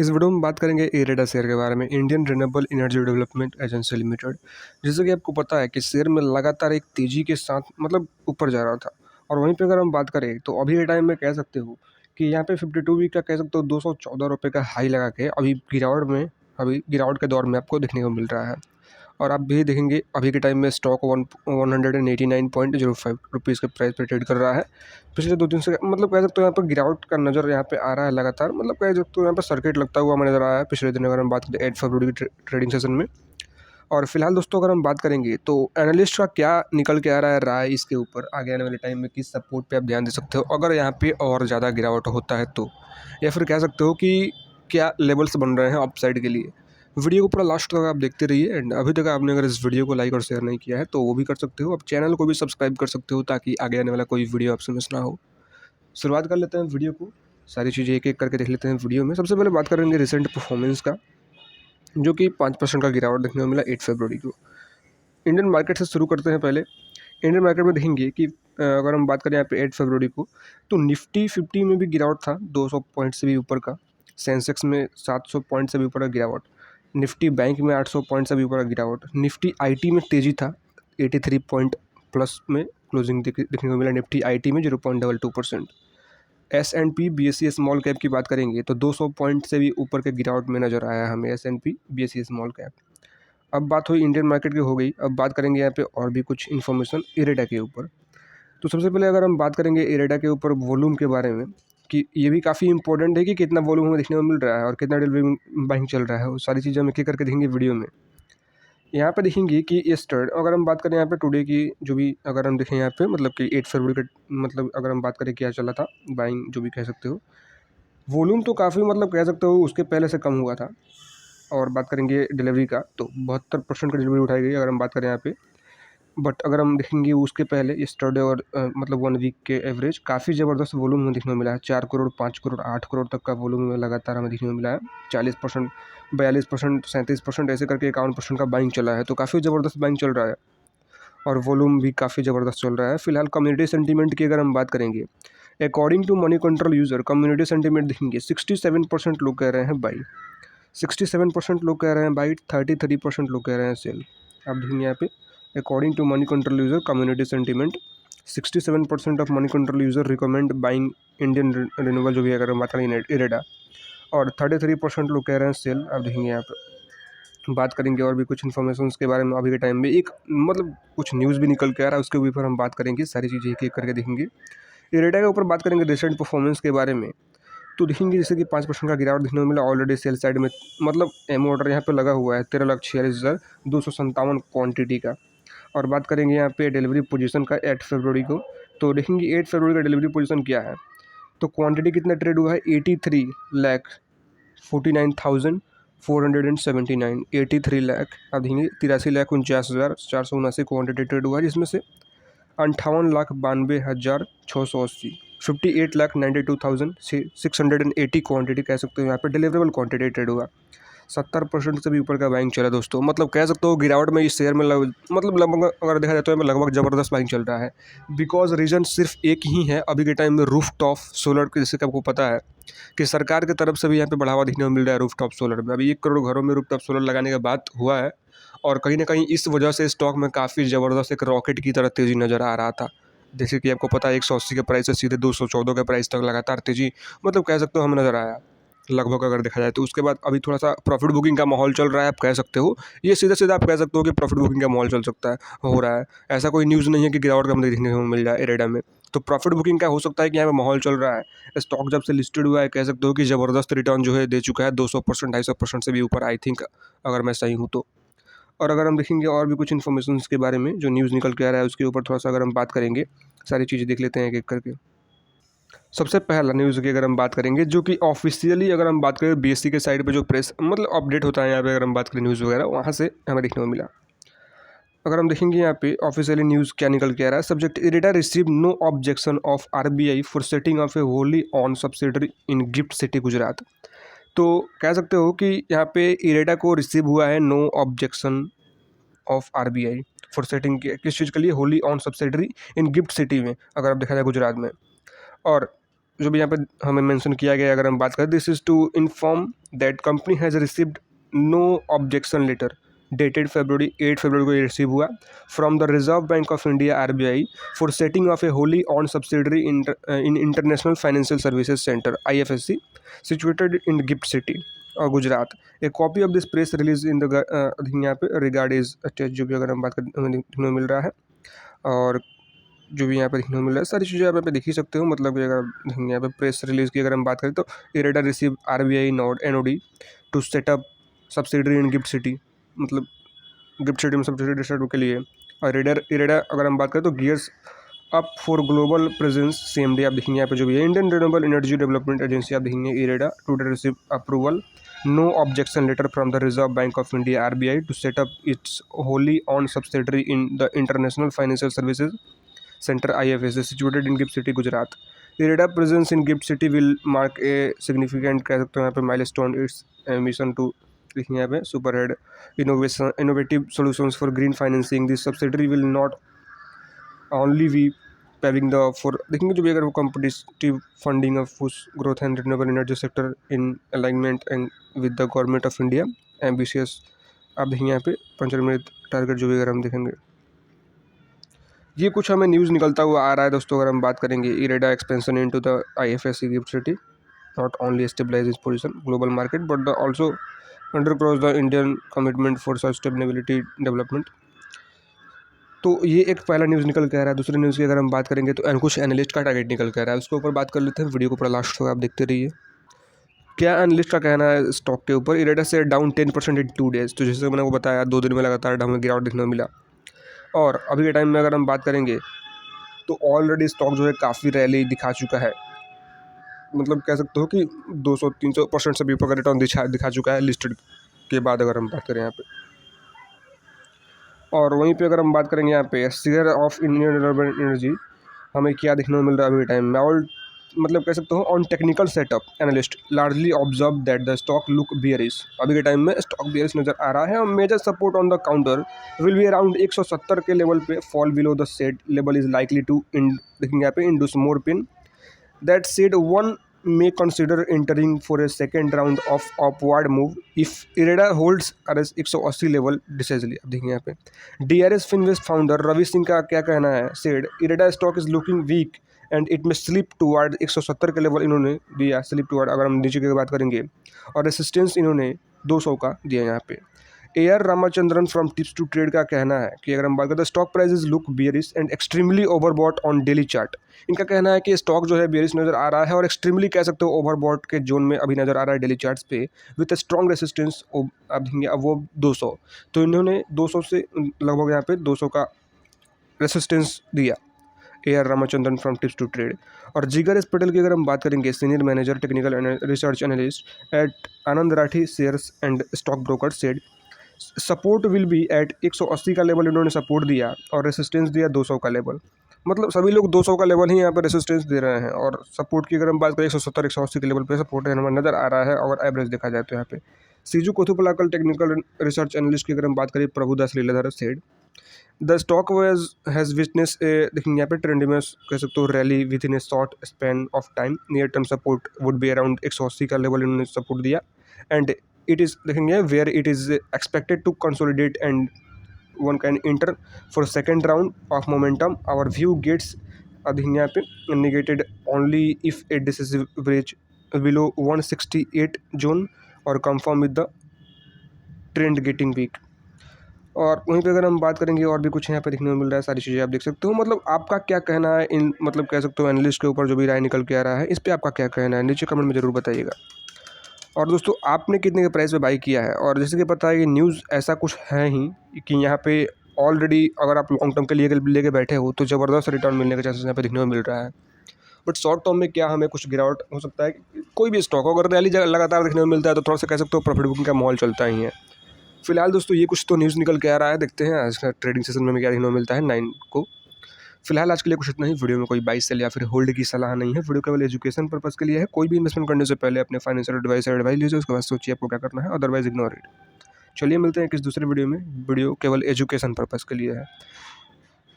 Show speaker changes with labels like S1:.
S1: इस वीडियो में बात करेंगे इरेडा शेयर के बारे में, Indian Renewable Energy Development agency limited. जैसे कि आपको पता है कि शेयर में लगातार एक तेजी के साथ ऊपर जा रहा था। और वहीं पे अगर हम बात करें तो अभी के टाइम में कह सकते हो कि यहाँ पे 52 वीक का कह सकते हो 214 रुपये का हाई लगा के अभी गिरावट के दौर में आपको देखने को मिल रहा है। और आप भी देखेंगे अभी के टाइम में स्टॉक 189.05 रुपीज़ के प्राइस पे ट्रेड कर रहा है। पिछले 2 दिन से कह सकते हो यहाँ पर गिरावट का नज़र यहाँ पे आ रहा है लगातार। कह सकते हो यहाँ पर सर्किट लगता हुआ हमें नज़र आया है पिछले दिन अगर हम बात करें 8 फरवरी की ट्रेडिंग सेशन में। और फिलहाल दोस्तों अगर हम बात करेंगे तो एनालिस्ट का क्या निकल के आ रहा है राय इसके ऊपर, आगे आने वाले टाइम में किस सपोर्ट पे आप ध्यान दे सकते हो अगर यहाँ पे और ज़्यादा गिरावट होता है तो, या फिर कह सकते हो कि क्या लेवल्स बन रहे हैं अपसाइड के लिए। वीडियो को पूरा लास्ट तक आप देखते रहिए। एंड अभी तक आपने अगर इस वीडियो को लाइक और शेयर नहीं किया है तो वो भी कर सकते हो। आप चैनल को भी सब्सक्राइब कर सकते हो ताकि आगे आने वाला कोई वीडियो आपसे मिस ना हो। शुरुआत कर लेते हैं वीडियो को, सारी चीज़ें एक एक करके देख लेते हैं वीडियो में। सबसे पहले बात करेंगे रिसेंट परफॉर्मेंस का, जो कि 5% का गिरावट देखने को मिला 8 फरवरी को। इंडियन मार्केट से शुरू करते हैं। पहले इंडियन मार्केट में देखेंगे कि अगर हम बात करें यहाँ पे 8 फरवरी को तो निफ्टी 50 में भी गिरावट था 200 पॉइंट से भी ऊपर का, सेंसेक्स में 700 पॉइंट से भी ऊपर का गिरावट, निफ्टी बैंक में 800 पॉइंट से भी ऊपर का गिरावट, निफ्टी आईटी में तेज़ी था 83 पॉइंट प्लस में क्लोजिंग देखने को मिला निफ्टी आईटी में 0.22%। S&P BSE स्मॉल कैप की बात करेंगे तो 200 पॉइंट से भी ऊपर के गिरावट में नज़र आया हमें S&P BSE स्मॉल कैप। अब बात हुई इंडियन मार्केट की हो गई। अब बात करेंगे यहाँ पे और भी कुछ इन्फॉर्मेशन इरेडा के ऊपर। तो सबसे पहले अगर हम बात करेंगे इरेडा के ऊपर वॉल्यूम के बारे में, कि ये भी काफ़ी इंपॉर्टेंट है कि कितना वॉल्यूम हमें देखने को मिल रहा है और कितना डिलीवरी बाइंग चल रहा है, वो सारी चीज़ें हम एक एक करके देखेंगे वीडियो में। यहाँ पे देखेंगे कि ये स्टर्ड, अगर हम बात करें यहाँ पे टुडे की जो भी अगर हम देखें यहाँ पे कि 8 फरवरी का अगर हम बात करें क्या चला था बाइंग जो भी कह सकते हो, वॉल्यूम तो काफ़ी कह सकते हो उसके पहले से कम हुआ था। और बात करेंगे डिलीवरी का तो 72% की डिलीवरी उठाई गई अगर हम बात करें यहाँ पे। बट अगर हम देखेंगे उसके पहले यस्टरडे और 1 वीक के एवरेज काफ़ी ज़बरदस्त वॉल्यूम हमें देखने को मिला है। 4 करोड़ 5 करोड़ 8 करोड़ तक का वॉल्यूम में लगातार हमें देखने को मिला है। 40%, 42%, 37% ऐसे करके 51% का बाइंग चला है, तो काफ़ी ज़बरदस्त बाइंग चल रहा है और वॉल्यूम भी काफ़ी ज़बरदस्त चल रहा है। फिलहाल कम्युनिटी सेंटीमेंट की अगर हम बात करेंगे, according to Moneycontrol user community sentiment देखेंगे 67% लोग कह रहे हैं बाई, 67% लोग कह रहे हैं बाई, 33% लोग कह रहे हैं सेल। आप देखेंगे यहाँ पे according to Moneycontrol user community sentiment 67% of Moneycontrol user recommend buying Indian renewable जो भी अगर हम बात करें इरेडा, और 33% लोग कह रहे हैं सेल। आप देखेंगे यहाँ पर बात करेंगे और भी कुछ इन्फॉर्मेशन के बारे में। अभी के टाइम में एक कुछ न्यूज़ भी निकल के आ रहा है, उसके ऊपर हम बात करेंगे, सारी चीज़ें एक एक करके देखेंगे। इरेडा के ऊपर बात करेंगे रिसेंट परफॉर्मेंस के बारे में, तो देखेंगे जैसे कि 5% का गिरावट देखने को मिला ऑलरेडी सेल साइड में। एम ऑर्डर यहाँ पे लगा हुआ है 13,46,257 क्वांटिटी का। और बात करेंगे यहाँ पे डिलीवरी पोजीशन का 8 फरवरी को, तो देखेंगे 8 फरवरी का डिलीवरी पोजीशन क्या है। तो क्वांटिटी कितना ट्रेड हुआ है 83,49,479, 83 लाख, अब देखेंगे 83,49,479 क्वांटिटी ट्रेड हुआ है, जिसमें से 58,92,680 58,92,680 क्वांटिटी कह सकते हो यहाँ पे डिलीवरेबल क्वांटिटी ट्रेड हुआ। 70% से भी ऊपर का बाइंग चला दोस्तों। कह सकते हो गिरावट में इस शेयर में लगभग अगर देखा जाए तो लगभग ज़बरदस्त बाइंग चल रहा है। बिकॉज रीज़न सिर्फ एक ही है अभी के टाइम में, रूफ टॉप सोलर के, जैसे कि आपको पता है कि सरकार की तरफ से भी यहाँ पे बढ़ावा देखने को मिल रहा है रूफ टॉप सोलर में। अभी 1 करोड़ घरों में रूफ टॉप सोलर लगाने का बात हुआ है और कहीं ना कहीं इस वजह से स्टॉक में काफ़ी ज़बरदस्त एक रॉकेट की तरह तेज़ी नज़र आ रहा था। जैसे कि आपको पता है 180 के प्राइस से सीधे 214 के प्राइस तक लगातार तेज़ी कह सकते हो हमें नज़र आया लगभग अगर देखा जाए तो। उसके बाद अभी थोड़ा सा प्रॉफिट बुकिंग का माहौल चल रहा है, आप कह सकते हो, ये सीधा सीधा आप कह सकते हो कि प्रॉफिट बुकिंग का माहौल चल सकता है, हो रहा है। ऐसा कोई न्यूज़ नहीं है कि गिरावट का हमें देखने को मिल जाए इरेडा में, तो प्रॉफिट बुकिंग का हो सकता है कि यहाँ पे माहौल चल रहा है। स्टॉक जब से लिस्टेड हुआ है कह सकते हो कि ज़बरदस्त रिटर्न जो है दे चुका है, 200% 250% से भी ऊपर, आई थिंक, अगर मैं सही हूँ तो। और अगर हम देखेंगे और भी कुछ इन्फॉर्मेशन के बारे में जो न्यूज़ निकल के आ रहा है उसके ऊपर थोड़ा सा अगर हम बात करेंगे, सारी चीज़ें देख लेते हैं एक एक करके। सबसे पहला न्यूज़ की अगर हम बात करेंगे, जो कि ऑफिशियली अगर हम बात करें बीएससी के साइड पे जो प्रेस अपडेट होता है यहाँ पे, अगर हम बात करें न्यूज़ वगैरह, वहाँ से हमें देखने को मिला। अगर हम देखेंगे यहाँ पे ऑफिशियली न्यूज़ क्या निकल के आ रहा है, subject IREDA receive no objection of RBI for setting of a wholly owned subsidiary in gift City Gujarat. तो कह सकते हो कि यहाँ पे इरेडा को रिसीव हुआ है no objection of RBI for setting, किस चीज़ के लिए, wholly owned subsidiary in gift City में, अगर आप देखा जाए गुजरात में। और जो भी यहाँ पे हमें मेंशन किया गया है, अगर हम बात करें, this is to inform that company has received no objection letter dated February 8 फरवरी को ये रिसीव हुआ from the Reserve Bank of India RBI for setting of a wholly owned subsidiary in international financial services centre IFSC situated in gift city और Gujarat. A copy of this press release in the यहाँ पे regard is attach, जो भी अगर हम बात करें हमें देखने को मिल रहा है, और जो भी यहाँ पे देखने को मिल रहा है सारी चीज़ें आप यहाँ पे देख ही सकते हो। मतलब कि अगर यहाँ पे प्रेस रिलीज की अगर हम बात करें तो IREDA receive RBI NOD to setup subsidiary in gift City, मतलब गिफ्ट सिटी में सब्सिडरी सेटअप के लिए। और इरेडा अगर हम बात करें तो gears up for global presence CMD आप देखेंगे यहाँ पे जो भी है Indian Renewable Energy Development Agency आप देखेंगे IREDA today receive approval no objection letter from the Reserve Bank of India RBI to setup its wholly owned subsidiary in the international financial services Center IFSC situated in GIFT City, Gujarat. IREDA presence in GIFT City will mark a significant कह सकते हो यहाँ पे milestone its mission to लिखेंगे यहाँ पे superhead innovative solutions for green financing. This subsidiary will not only be paving the for देखेंगे जो भी अगर वो competitive funding of push growth and renewable energy sector in alignment and with the government of India ambitious आप देखेंगे यहाँ पे 5 minute target जो भी अगर हम देखेंगे ये कुछ हमें न्यूज़ निकलता हुआ आ रहा है दोस्तों। अगर हम बात करेंगे IREDA expansion into the IFSC GIFT City not only stabilize is position global market but the also underscores the Indian commitment for sustainability development. तो ये एक पहला न्यूज़ निकल के आ रहा है। दूसरे न्यूज़ की अगर हम बात करेंगे तो कुछ एनालिस्ट का टारगेट निकल के आ रहा है, उसके ऊपर बात कर लेते हैं। वीडियो को पूरा लास्ट तक आप देखते रहिए। क्या एनालिस्ट का कहना है स्टॉक के ऊपर? इरेडा से डाउन 10% इन 2 डेज। तो जैसे मैंने वो बताया 2 दिन में लगातार डाउन गिरावट देखने को मिला। और अभी के टाइम में अगर हम बात करेंगे तो ऑलरेडी स्टॉक जो है काफ़ी रैली दिखा चुका है, मतलब कह सकते हो कि 200-300% से भी ऊपर का रिटर्न दिखा चुका है लिस्टेड के बाद अगर हम बात करें यहाँ पे। और वहीं पे अगर हम बात करेंगे यहाँ पे share of Indian Renewable energy हमें क्या देखने को मिल रहा है अभी के टाइम में, और मतलब कह सकते हो on technical setup analyst largely observe that the stock look bearish. अभी के टाइम में स्टॉक बियरिश नजर आ रहा है और major support on the counter will be around 170 के लेवल पे। Fall below the set level is likely to देखेंगे यहाँ पे induce more pain that said one may consider entering for a second round of upward move if IREDA holds RS 180 level decisively. अब देखिए यहाँ पे DRS Finvest founder Ravi Singh का क्या कहना है, said IREDA stock is looking weak and it may slip toward 170 के level इन्होंने दिया, स्लिप टूवर्ड अगर हम नीचे की बात करेंगे, और रेसिस्टेंस इन्होंने 200 का दिया यहाँ पे। AR Ramachandran from Tips to Trade का कहना है कि अगर हम बात करें stock prices look bearish and extremely overbought on daily chart. इनका कहना है कि स्टॉक जो है बियरिश नज़र आ रहा है और एक्सट्रीमली कह सकते हो ओवरबॉट के जोन में अभी नज़र आ रहा है डेली चार्ट्स पे विथ स्ट्रॉन्ग रेसिस्टेंस आप देखेंगे अब वो 200। तो इन्होंने 200 से लगभग यहाँ पे 200 का रेसिस्टेंस दिया AR Ramachandran from Tips to Trade. और जिगर एस पटेल की अगर हम बात करेंगे senior manager technical research analyst at Anand Rathi shares and stock broker said support will be at 180 का लेवल इन्होंने सपोर्ट दिया और रेसिस्टेंस दिया 200 का लेवल। मतलब सभी लोग 200 का लेवल ही यहाँ पर रेसिस्टेंस दे रहे हैं और सपोर्ट की अगर हम बात करें 170-180 के लेवल पे सपोर्ट नज़र आ रहा है अगर एवरेज देखा जाए तो यहाँ पे। Shiju Kothupalakkal technical research analyst की अगर हम बात करें Prabhudas Lilladher said the stock has witness देखेंगे यहाँ पे ट्रेंडिमस कह सकते हो rally within a short span of time. Near term support would be around 180 का लेवल इन्होंने सपोर्ट दिया एंड इट इज़ देखेंगे where it is expected to consolidate and one can enter for second round of momentum. Our view gets देखेंगे यहाँ पे negated only if a decisive breach below 168 zone और confirm with the trend getting weak. और वहीं पे अगर हम बात करेंगे और भी कुछ यहाँ पे देखने को मिल रहा है, सारी चीज़ें आप देख सकते हो। मतलब आपका क्या कहना है इन मतलब कह सकते हो एनालिस्ट के ऊपर जो भी राय निकल के आ रहा है, इस पर आपका क्या कहना है नीचे कमेंट में ज़रूर बताइएगा। और दोस्तों आपने कितने के प्राइस पे बाई किया है? और जैसे कि पता है ये न्यूज़ ऐसा कुछ है ही कि यहाँ पे ऑलरेडी अगर आप लॉन्ग टर्म के लिए लेके बैठे हो तो ज़बरदस्त रिटर्न मिलने के चांसेस यहाँ पे देखने को मिल रहा है। बट शॉर्ट टर्म में क्या हमें कुछ गिरावट हो सकता है, कोई भी स्टॉक अगर रैली लगातार देखने को मिलता है तो थोड़ा सा कह सकते हो प्रॉफिट बुकिंग का माहौल चलता ही है। फिलहाल दोस्तों ये कुछ तो न्यूज़ निकल के आ रहा है, देखते हैं आज का ट्रेडिंग सेशन में क्या देखने को मिलता है 9 को। फिलहाल आज के लिए कुछ इतना ही। वीडियो में कोई बाई सेल या फिर होल्ड की सलाह नहीं है, वीडियो केवल एजुकेशन पर्पस के लिए है। कोई भी इन्वेस्टमेंट करने से पहले अपने फाइनेंशियल एडवाइस लीजिए, उसके बाद सोचिए आपको क्या करना है, अदरवाइज इग्नोर इट। चलिए मिलते हैं किस दूसरे वीडियो में। वीडियो केवल एजुकेशन पर्पस के लिए है।